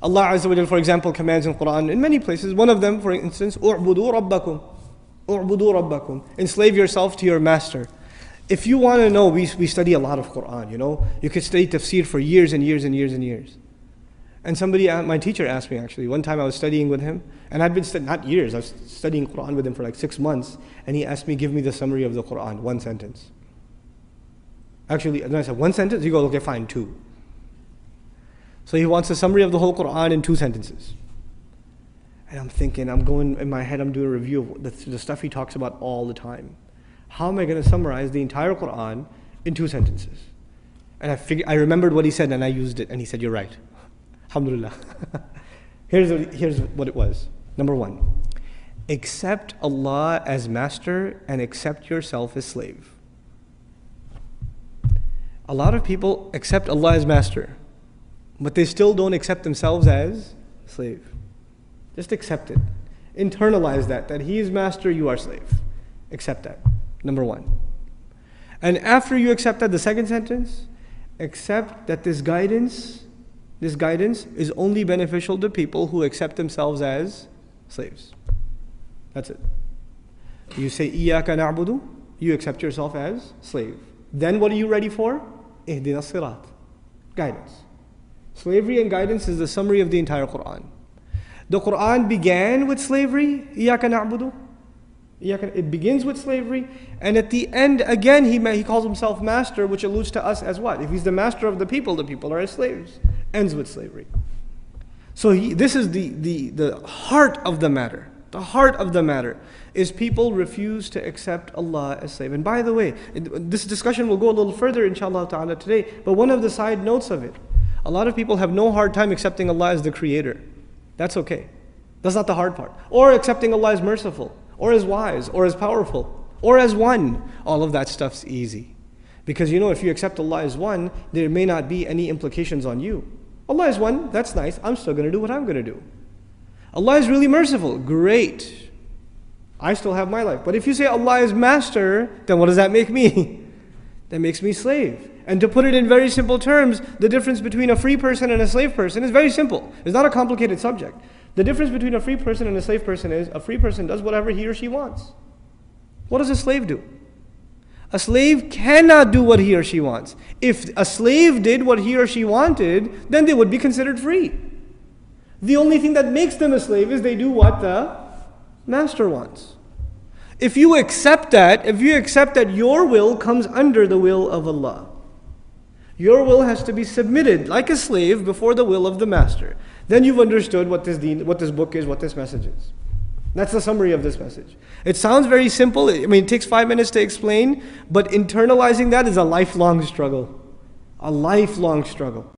Allah Azza wa Jal, for example, commands in Quran in many places. One of them, for instance, "U'budu rabbakum." U'budu rabbakum. Enslave yourself to your master. If you want to know, we study a lot of Quran, you know. You could study tafsir for years and years and years and years. And somebody, my teacher asked me actually, one time I was studying with him, and I'd been not years, I was studying Quran with him for like 6 months, and he asked me, give me the summary of the Quran, one sentence. Actually, then I said, one sentence? He goes, okay, fine, 2. So he wants a summary of the whole Quran in 2 sentences. And I'm thinking, I'm going, in my head, I'm doing a review of the stuff he talks about all the time. How am I going to summarize the entire Quran in 2 sentences? And I remembered what he said and I used it, and he said, you're right. Alhamdulillah. Here's what it was. Number 1, accept Allah as master and accept yourself as slave. A lot of people accept Allah as master, but they still don't accept themselves as slave. Just accept it. Internalize that He is master, you are slave. Accept that. Number 1. And after you accept that, the second sentence, accept that this guidance is only beneficial to people who accept themselves as slaves. That's it. You say, Iyaka na'budu, you accept yourself as slave. Then what are you ready for? Ihdina sirat. Guidance. Slavery and guidance is the summary of the entire Quran. The Quran began with slavery, Iyaka na'budu. It begins with slavery, and at the end, again, he calls himself master, which alludes to us as what? If he's the master of the people are his slaves. Ends with slavery. So this is the heart of the matter. The heart of the matter is people refuse to accept Allah as slave. And by the way, this discussion will go a little further, inshallah ta'ala, today, but one of the side notes of it, a lot of people have no hard time accepting Allah as the creator. That's okay. That's not the hard part. Or accepting Allah as merciful, or as wise, or as powerful, or as one. All of that stuff's easy. Because you know, if you accept Allah as one, there may not be any implications on you. Allah is one, that's nice, I'm still going to do what I'm going to do. Allah is really merciful, great. I still have my life. But if you say Allah is master, then what does that make me? That makes me slave. And to put it in very simple terms, the difference between a free person and a slave person is very simple. It's not a complicated subject. The difference between a free person and a slave person is a free person does whatever he or she wants. What does a slave do? A slave cannot do what he or she wants. If a slave did what he or she wanted, then they would be considered free. The only thing that makes them a slave is they do what the master wants. If you accept that your will comes under the will of Allah, your will has to be submitted like a slave before the will of the master. Then you've understood what this book is, what this message is. That's the summary of this message. It sounds very simple. I mean, it takes 5 minutes to explain, but internalizing that is a lifelong struggle. A lifelong struggle.